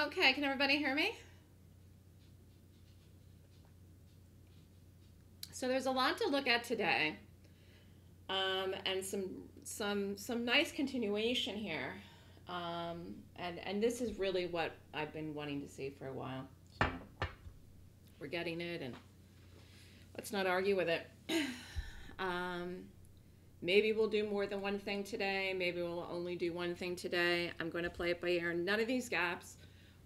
Okay, can everybody hear me? So there's a lot to look at today, and some nice continuation here, and this is really what I've been wanting to see for a while. So we're getting it, and let's not argue with it. Maybe we'll do more than one thing today. Maybe we'll only do one thing today. I'm going to play it by ear. None of these gaps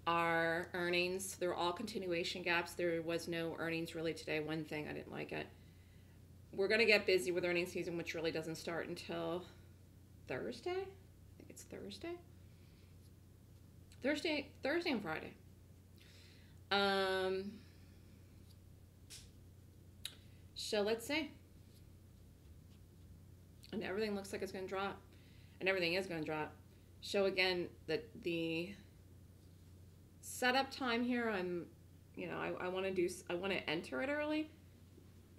are earnings. They're all continuation gaps. There was no earnings really today. One thing, I didn't like it. We're going to get busy with earnings season, which really doesn't start until Thursday. I think it's Thursday. Thursday and Friday. So let's see. And everything looks like it's going to drop. And everything is going to drop. So again, the setup time here, I want to enter it early.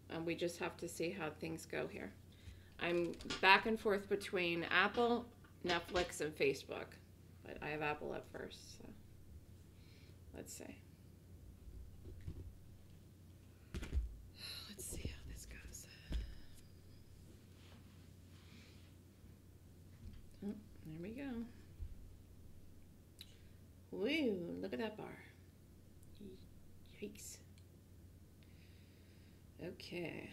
And we just have to see how things go here. I'm back and forth between Apple, Netflix, and Facebook. But I have Apple up first, so let's see. Let's see how this goes. Oh, there we go. Woo, look at that bar. Yikes. Okay.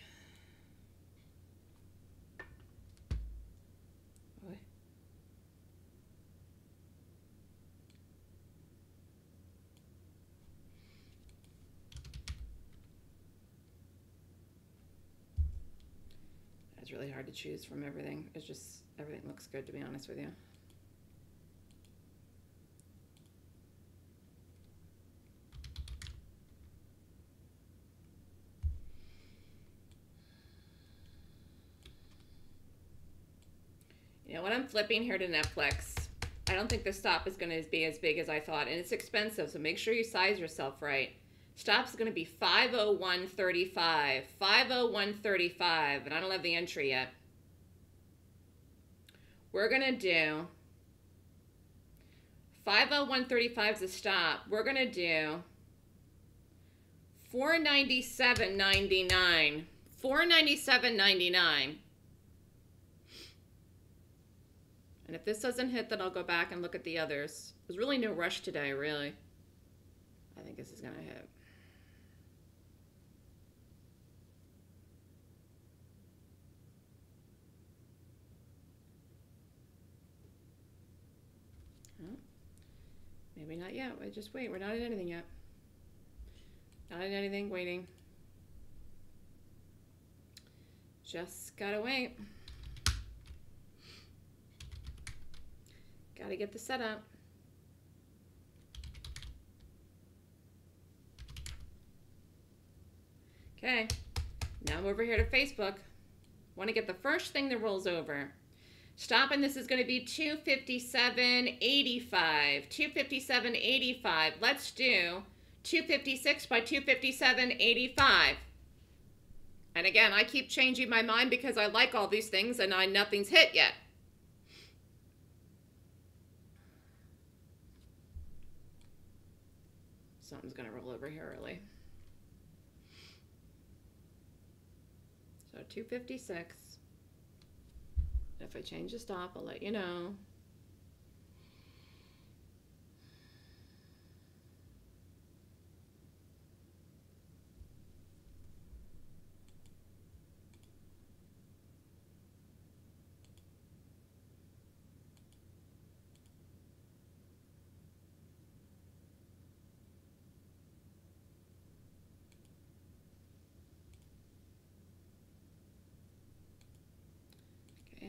What? It's really hard to choose from everything. It's just, everything looks good, to be honest with you. You know, when I'm flipping here to Netflix, I don't think the stop is going to be as big as I thought. And it's expensive, so make sure you size yourself right. Stop's going to be 501.35. 501.35, and I don't have the entry yet. We're going to do 501.35 is the stop. We're going to do 497.99. 497.99. And if this doesn't hit, then I'll go back and look at the others. There's really no rush today, really. I think this is going to hit. Oh, maybe not yet. Just wait. We're not in anything yet. Not in anything. Waiting. Just gotta wait. Got to get the setup. Okay, now I'm over here to Facebook. Want to get the first thing that rolls over. Stop, and this is going to be 257.85. 257.85. Let's do 256 by 257.85. And again, I keep changing my mind because I like all these things and nothing's hit yet. Something's going to roll over here early. So 256. If I change the stop, I'll let you know.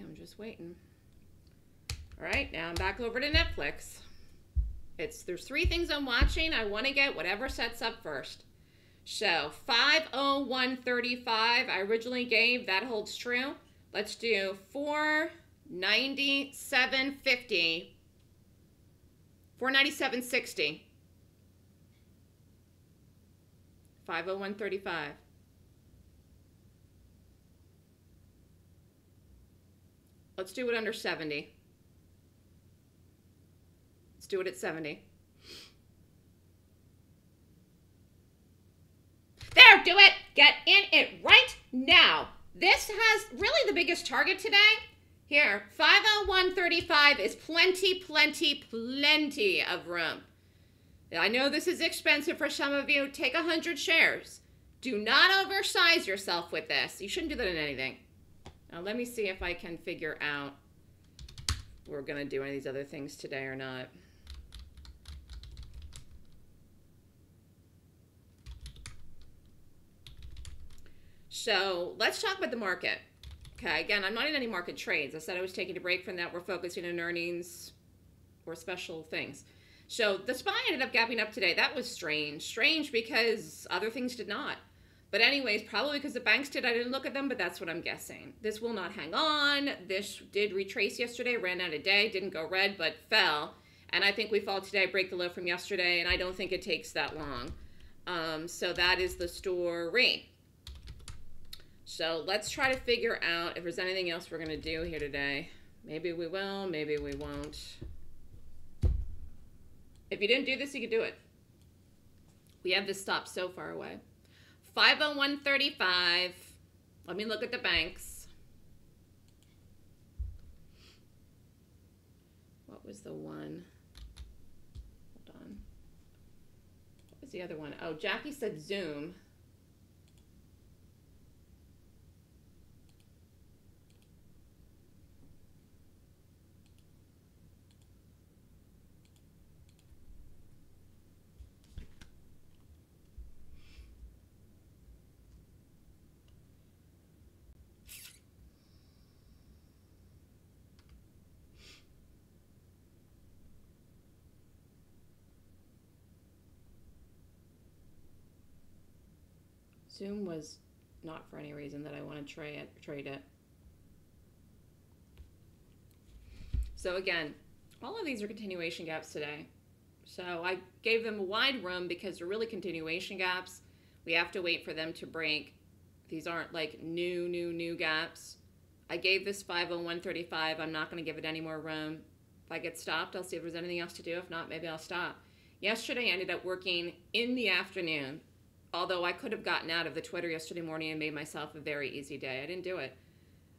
I'm just waiting. All right, now I'm back over to Netflix. There's three things I'm watching. I want to get whatever sets up first. So 501.35 I originally gave, that holds true. Let's do 497.50. 497.60. 501.35. Let's do it under 70. Let's do it at 70. Get in it right now. This has really the biggest target today. Here, 501.35 is plenty of room. I know this is expensive for some of you. Take 100 shares. Do not oversize yourself with this. You shouldn't do that in anything. Now, let me see if I can figure out if we're going to do any of these other things today or not. So let's talk about the market. Okay, again, I'm not in any market trades. I said I was taking a break from that. We're focusing on earnings or special things. So the SPY ended up gapping up today. That was strange. Strange because other things did not. But anyways, probably because the banks did. I didn't look at them, but that's what I'm guessing. This will not hang on. This did retrace yesterday, ran out a day, didn't go red, but fell. And I think we fall today, break the low from yesterday, and I don't think it takes that long. So that is the story. So let's try to figure out if there's anything else we're going to do here today. Maybe we will, maybe we won't. If you didn't do this, you could do it. We have this stop so far away. 501.35. Let me look at the banks. What was the one? Hold on. What was the other one? Oh, Jackie said Zoom. Zoom was not for any reason that I want to trade it. So again, all of these are continuation gaps today. So I gave them a wide room because they're really continuation gaps. We have to wait for them to break. These aren't like new gaps. I gave this 501.35. I'm not going to give it any more room. If I get stopped, I'll see if there's anything else to do. If not, maybe I'll stop. Yesterday, I ended up working in the afternoon. Although I could have gotten out of the Twitter yesterday morning and made myself a very easy day. I didn't do it.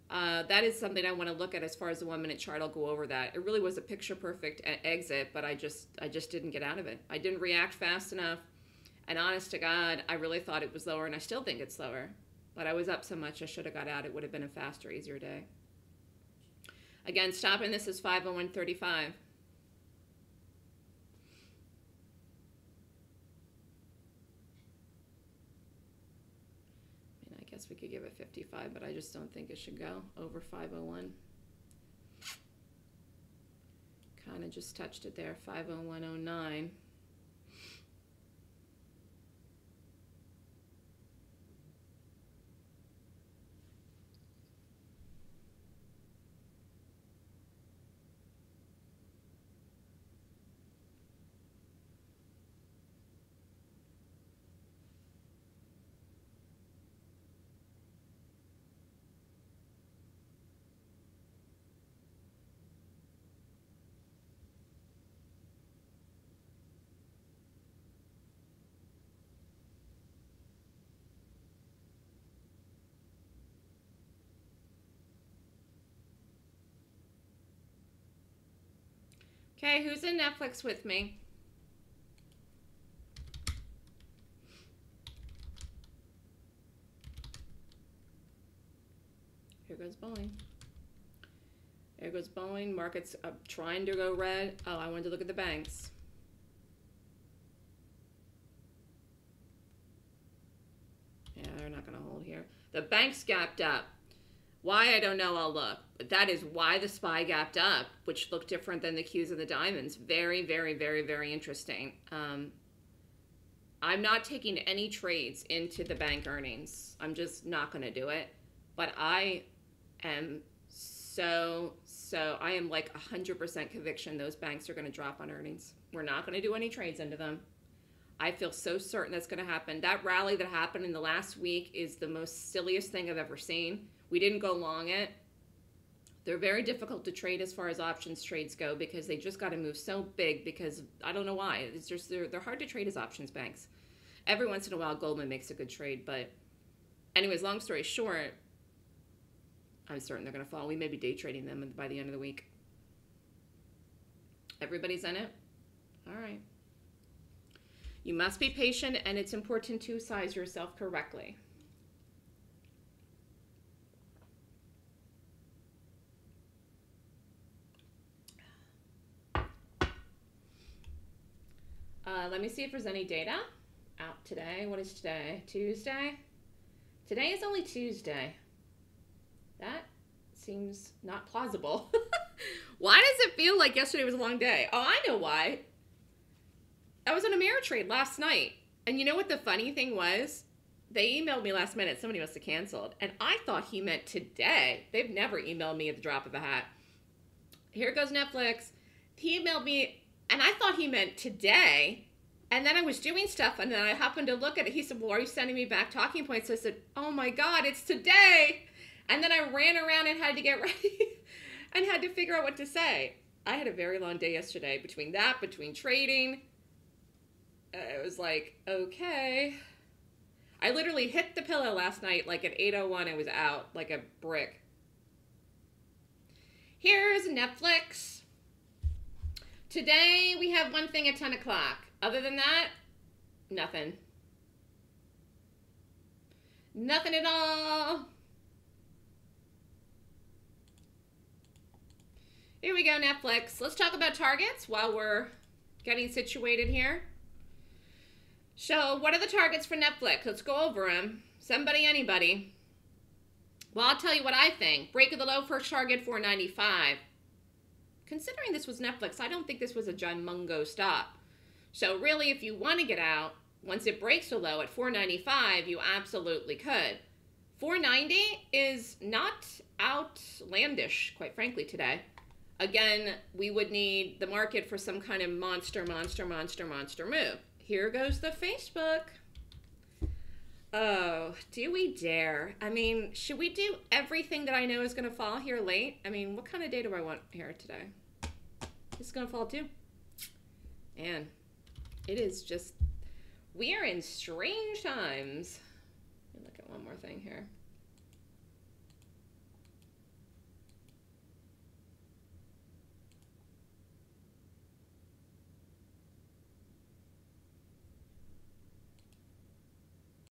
That is something I want to look at as far as the 1 minute chart. I'll go over that. It really was a picture perfect exit, but I just didn't get out of it. I didn't react fast enough. And honest to God, I really thought it was lower, and I still think it's lower. But I was up so much I should have got out. It would have been a faster, easier day. Again, stopping this is 501.35. We could give it 55, but I just don't think it should go over 501. Kind of just touched it there, 501.09. Okay, who's in Netflix with me? Here goes Boeing. There goes Boeing. Market's up, trying to go red. Oh, I wanted to look at the banks. Yeah, they're not going to hold here. The banks gapped up. Why, I don't know, I'll look. But that is why the SPY gapped up, which looked different than the Qs and the diamonds. Very, very, very, very interesting. I'm not taking any trades into the bank earnings. I'm just not going to do it. But I am I am like 100% conviction those banks are going to drop on earnings. We're not going to do any trades into them. I feel so certain that's going to happen. That rally that happened in the last week is the most silliest thing I've ever seen. We didn't go long it. They're very difficult to trade as far as options trades go because they just got to move so big because I don't know why. It's just they're hard to trade as options banks. Every once in a while, Goldman makes a good trade, but Anyways, long story short, I'm certain they're going to fall. We may be day trading them by the end of the week. Everybody's in it? All right. You must be patient, and it's important to size yourself correctly. Let me see if there's any data out today. What is today? Tuesday? Today is only Tuesday. That seems not plausible. Why does it feel like yesterday was a long day? Oh, I know why. I was on a mirror trade last night. And you know what the funny thing was? They emailed me last minute. Somebody must have canceled. And I thought he meant today. They've never emailed me at the drop of a hat. Here goes Netflix. He emailed me, and I thought he meant today. And then I was doing stuff, and then I happened to look at it. He said, well, are you sending me back talking points? So I said, oh my God, it's today. And then I ran around and had to get ready and had to figure out what to say. I had a very long day yesterday. Between trading, it was like, okay. I literally hit the pillow last night, like at 8:01, I was out like a brick. Here's Netflix. Today we have one thing at 10 o'clock. Other than that, nothing. Nothing at all. Here we go, Netflix. Let's talk about targets while we're getting situated here. So, what are the targets for Netflix? Let's go over them. Somebody, anybody. Well, I'll tell you what I think. Break of the low, first target, 495. Considering this was Netflix, I don't think this was a John Mungo stop. So really, if you want to get out, once it breaks the low at 495, you absolutely could. 490 is not outlandish, quite frankly, today. Again, we would need the market for some kind of monster move. Here goes the Facebook. Oh, do we dare? I mean, should we do everything that I know is going to fall here late? I mean, what kind of day do I want here today? This is going to fall too. And it is just, we are in strange times. Let me look at one more thing here.